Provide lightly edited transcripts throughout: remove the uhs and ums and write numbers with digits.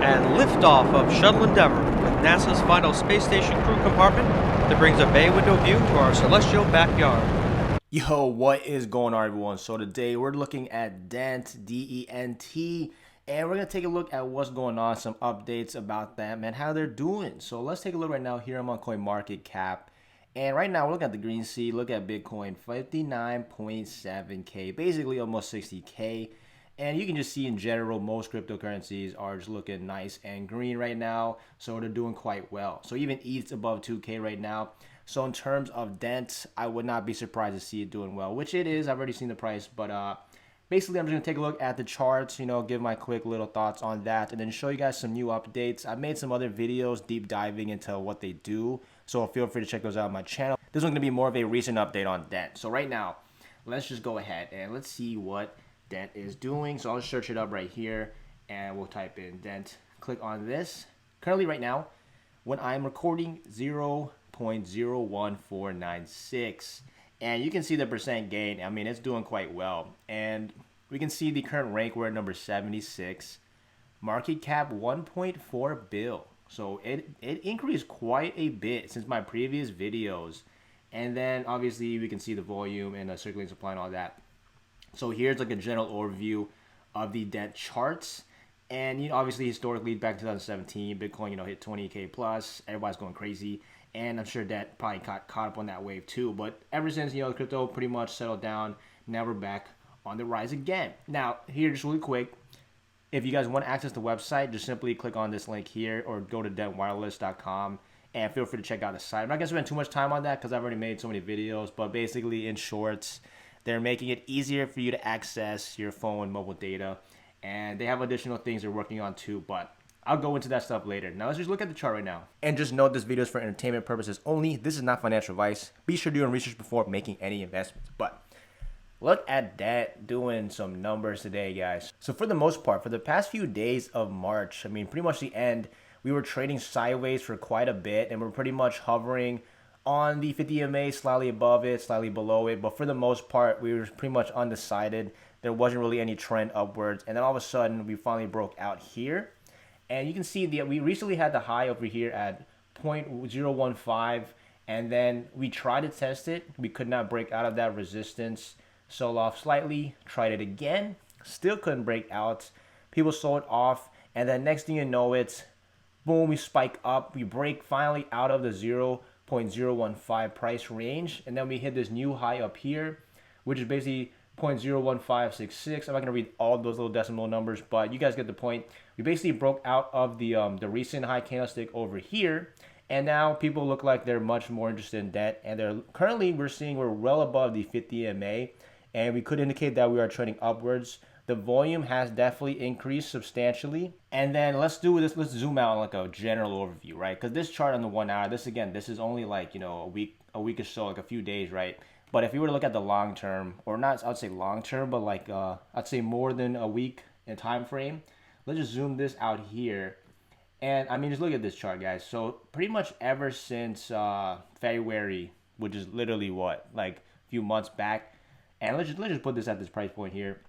and liftoff of Shuttle Endeavour with NASA's final space station crew compartment that brings a bay window view to our celestial backyard. Yo, what is going on, everyone? So today we're looking at Dent, D-E-N-T, and we're going to take a look at what's going on, some updates about them and how they're doing. So let's take a look right now. Here I'm on CoinMarketCap, and right now we're looking at the green sea. Look at Bitcoin, 59.7K, basically almost 60K. And you can just see in general, most cryptocurrencies are just looking nice and green right now. So they're doing quite well. So even ETH's above 2K right now. So in terms of Dent, I would not be surprised to see it doing well, which it is. I've already seen the price. But basically, I'm just going to take a look at the charts, give my quick little thoughts on that, and then show you guys some new updates. I've made some other videos deep diving into what they do. So feel free to check those out on my channel. This one's going to be more of a recent update on Dent. So right now, let's just go ahead and let's see what Dent is doing. So I'll search it up right here and we'll type in Dent. Click on this. Currently right now, when I'm recording, 0.01496, and you can see the percent gain. I mean, it's doing quite well, and we can see the current rank. We're at number 76, market cap 1.4 bill. So it increased quite a bit since my previous videos. And then obviously we can see the volume and the circulating supply and all that. So here's like a general overview of the Dent charts. And obviously historically back in 2017, Bitcoin hit 20K plus. Everybody's going crazy, and I'm sure Dent probably got caught up on that wave too. But ever since crypto pretty much settled down, now we're back on the rise again. Now here, just really quick, if you guys want to access the website, just simply click on this link here or go to dentwireless.com. And feel free to check out the site. I'm not going to spend too much time on that because I've already made so many videos. But basically, in short, they're making it easier for you to access your phone mobile data. And they have additional things they're working on too. But I'll go into that stuff later. Now, let's just look at the chart right now. And just note this video is for entertainment purposes only. This is not financial advice. Be sure to do your research before making any investments. But look at Dent doing some numbers today, guys. So for the most part, for the past few days of March, I mean, pretty much the end, we were trading sideways for quite a bit, and we're pretty much hovering on the 50 EMA, slightly above it, slightly below it. But for the most part, we were pretty much undecided. There wasn't really any trend upwards. And then all of a sudden, we finally broke out here. And you can see that we recently had the high over here at 0.015. And then we tried to test it. We could not break out of that resistance. Sold off slightly. Tried it again. Still couldn't break out. People sold off. And then next thing you know, it's boom, we spike up. We break finally out of the 0.015 price range. And then we hit this new high up here, which is basically 0.01566. I'm not going to read all those little decimal numbers, but you guys get the point. We basically broke out of the recent high candlestick over here. And now people look like they're much more interested in Dent. And they're currently, we're well above the 50 EMA. And we could indicate that we are trending upwards. The volume has definitely increased substantially. And then let's do this. Let's zoom out on like a general overview, right? Because this chart on the 1 hour, this is only like, a week or so, like a few days, right? But if you were to look at the long term, or not, I'd say long term, but like I'd say more than a week in time frame. Let's just zoom this out here. And I mean, just look at this chart, guys. So pretty much ever since February, which is literally what, like a few months back. And let's just put this at this price point here.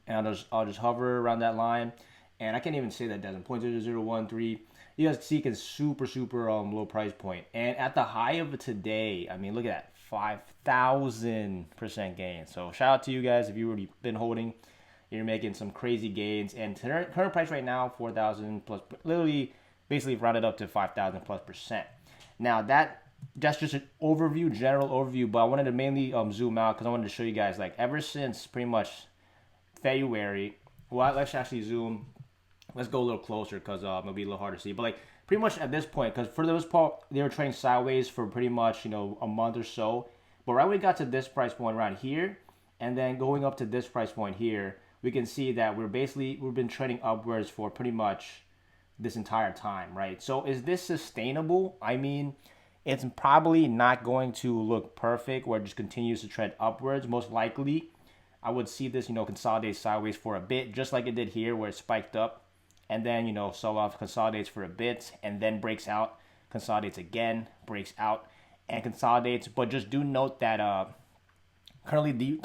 And I'll just hover around that line, and I can't even say that doesn't 0.0013. You guys see it's super low price point, and at the high of it today, I mean, look at that, 5,000% gain. So shout out to you guys if you've already been holding. You're making some crazy gains, and current price right now 4,000 plus, literally basically rounded up to 5,000 plus percent. Now that's just an overview, general overview, but I wanted to mainly zoom out because I wanted to show you guys like ever since pretty much February. Well, let's actually zoom. Let's go a little closer because it'll be a little hard to see. But like pretty much at this point, because for the most part, they were trading sideways for pretty much a month or so. But right when we got to this price point around here, and then going up to this price point here, we can see that we've been trending upwards for pretty much this entire time, right? So is this sustainable? I mean, it's probably not going to look perfect where it just continues to trend upwards. Most likely, I would see this, consolidate sideways for a bit, just like it did here where it spiked up and then, sell off, consolidates for a bit and then breaks out, consolidates again, breaks out and consolidates. But just do note that currently the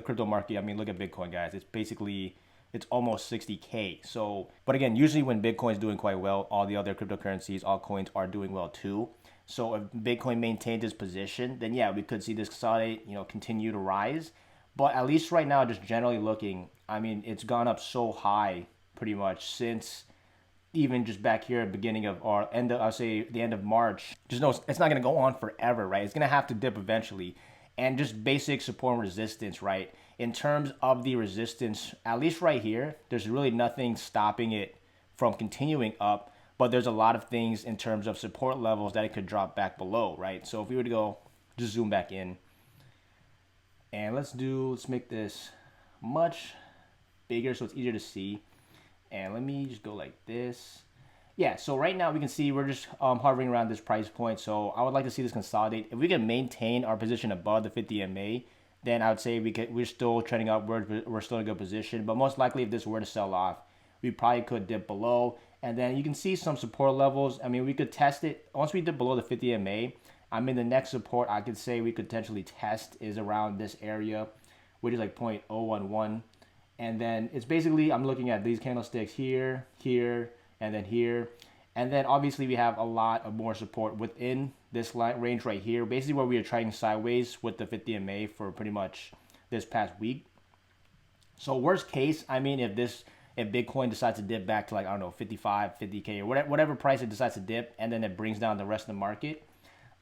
crypto market, I mean, look at Bitcoin, guys. It's basically it's almost 60K. So, but again, usually when Bitcoin is doing quite well, all the other cryptocurrencies, altcoins are doing well too. So if Bitcoin maintains its position, then yeah, we could see this consolidate, continue to rise. But at least right now, just generally looking, I mean, it's gone up so high pretty much since even just back here at the beginning of, or end of, I'll say the end of March. Just know it's not going to go on forever, right? It's going to have to dip eventually. And just basic support and resistance, right? In terms of the resistance, at least right here, there's really nothing stopping it from continuing up. But there's a lot of things in terms of support levels that it could drop back below, right? So if we were to go, just zoom back in. And let's make this much bigger so it's easier to see. And let me just go like this. Yeah, so right now we can see we're just hovering around this price point. So I would like to see this consolidate. If we can maintain our position above the 50 MA, then I would say we're still trending upward. We're still in a good position. But most likely if this were to sell off, we probably could dip below. And then you can see some support levels. I mean, we could test it. Once we dip below the 50 MA, I mean, the next support I could say we could potentially test is around this area, which is like 0.011. And then it's basically, I'm looking at these candlesticks here, here, and then here. And then obviously we have a lot of more support within this range right here, basically where we are trading sideways with the 50 MA for pretty much this past week. So worst case, I mean, if Bitcoin decides to dip back to like, I don't know, 55, 50K or whatever price it decides to dip, and then it brings down the rest of the market,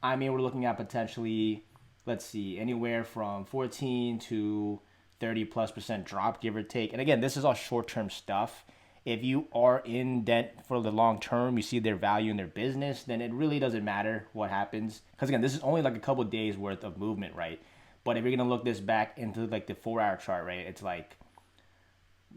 I mean, we're looking at potentially, let's see, anywhere from 14 to 30+% drop, give or take. And again, this is all short-term stuff. If you are in Dent for the long term, you see their value in their business, then it really doesn't matter what happens. Because again, this is only like a couple days worth of movement, right? But if you're going to look this back into like the 4-hour chart, right, it's like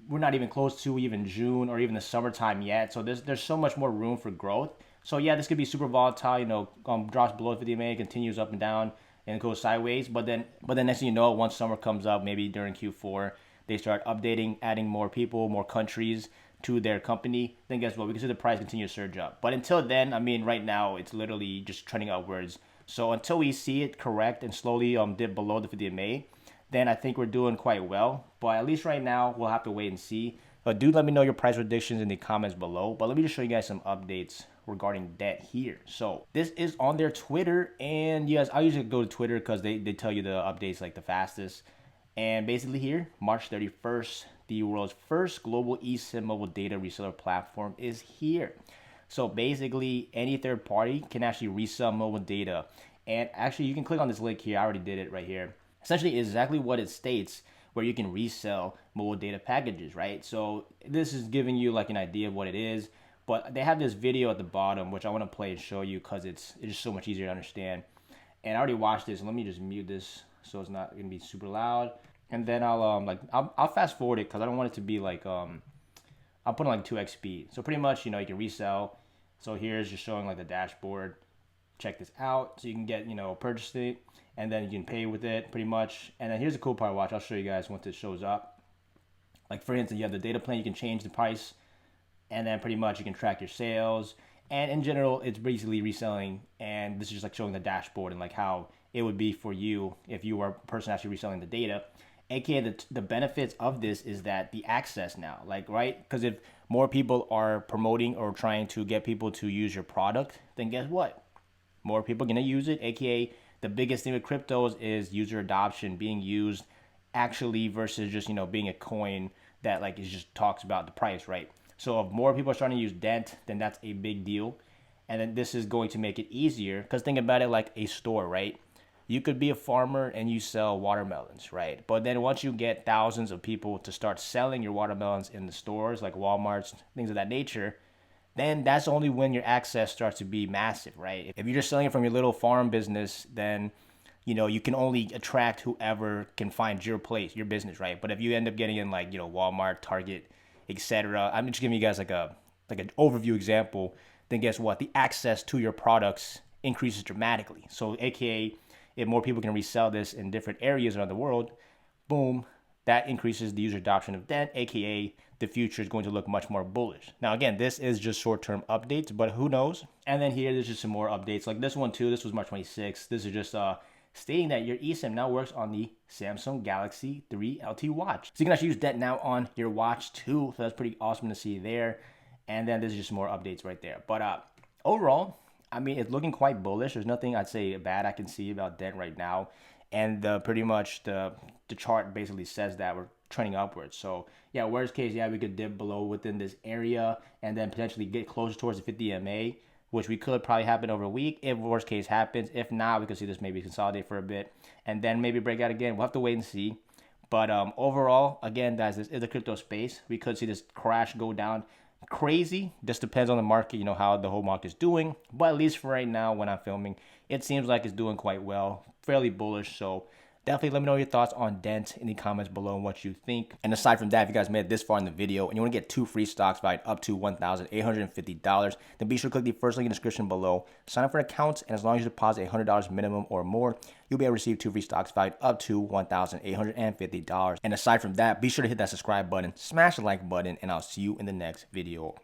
we're not even close to even June or even the summertime yet. So there's so much more room for growth. So yeah, this could be super volatile, drops below 50 MA, continues up and down and goes sideways. But then next thing you know, once summer comes up, maybe during Q4, they start updating, adding more people, more countries to their company. Then guess what? We can see the price continue to surge up. But until then, I mean, right now, it's literally just trending upwards. So until we see it correct and slowly dip below the 50 MA, then I think we're doing quite well. But at least right now, we'll have to wait and see. But do let me know your price predictions in the comments below. But let me just show you guys some updates regarding Dent here. So this is on their Twitter. And yes, I usually go to Twitter because they tell you the updates like the fastest. And basically here, March 31st, the world's first global eSIM mobile data reseller platform is here. So basically, any third party can actually resell mobile data. And actually, you can click on this link here. I already did it right here. Essentially, exactly what it states, where you can resell mobile data packages, right? So this is giving you like an idea of what it is. But they have this video at the bottom, which I want to play and show you because it's just so much easier to understand. And I already watched this. Let me just mute this so it's not going to be super loud. And then I'll fast forward it because I don't want it to be like I'll put on like 2x speed. So pretty much, you can resell. So here's just showing like the dashboard. Check this out. So you can get, purchase it and then you can pay with it pretty much. And then here's the cool part. Watch, I'll show you guys once it shows up. Like for instance, you have the data plan. You can change the price and then pretty much you can track your sales. And in general, it's basically reselling. And this is just like showing the dashboard and like how it would be for you if you were a person actually reselling the data. AKA the benefits of this is that the access now, like, right? Because if more people are promoting or trying to get people to use your product, then guess what? More people are going to use it. AKA the biggest thing with cryptos is user adoption, being used actually versus just, being a coin that like it just talks about the price, right? So if more people are starting to use Dent, then that's a big deal. And then this is going to make it easier because think about it like a store, right? You could be a farmer and you sell watermelons, right? But then once you get thousands of people to start selling your watermelons in the stores, like Walmart's, things of that nature, then that's only when your access starts to be massive, right? If you're just selling it from your little farm business, then, you can only attract whoever can find your place, your business, right? But if you end up getting in like, Walmart, Target, etc., I'm just giving you guys like an overview example, then guess what? The access to your products increases dramatically. So AKA, if more people can resell this in different areas around the world, boom, that increases the user adoption of Dent, aka the future is going to look much more bullish. Now, again, this is just short-term updates, but who knows? And then here, there's just some more updates. Like this one too, this was March 26th. This is just stating that your eSIM now works on the Samsung Galaxy 3 LT watch. So you can actually use Dent now on your watch too. So that's pretty awesome to see there. And then there's just more updates right there. But overall, I mean, it's looking quite bullish. There's nothing I'd say bad I can see about Dent right now. And pretty much the chart basically says that we're trending upwards. So yeah, worst case, yeah, we could dip below within this area and then potentially get closer towards the 50 MA, which we could probably happen over a week if worst case happens. If not, we could see this maybe consolidate for a bit and then maybe break out again. We'll have to wait and see. But overall, again, guys, this is the crypto space. We could see this crash go down crazy. Just depends on the market, you know, how the whole market is doing. But at least for right now, when I'm filming, it seems like it's doing quite well, fairly bullish. So definitely let me know your thoughts on Dent in the comments below and what you think. And aside from that, if you guys made it this far in the video and you want to get 2 free stocks valued up to $1,850, then be sure to click the first link in the description below. Sign up for an account, and as long as you deposit $100 minimum or more, you'll be able to receive 2 free stocks valued up to $1,850. And aside from that, be sure to hit that subscribe button, smash the like button, and I'll see you in the next video.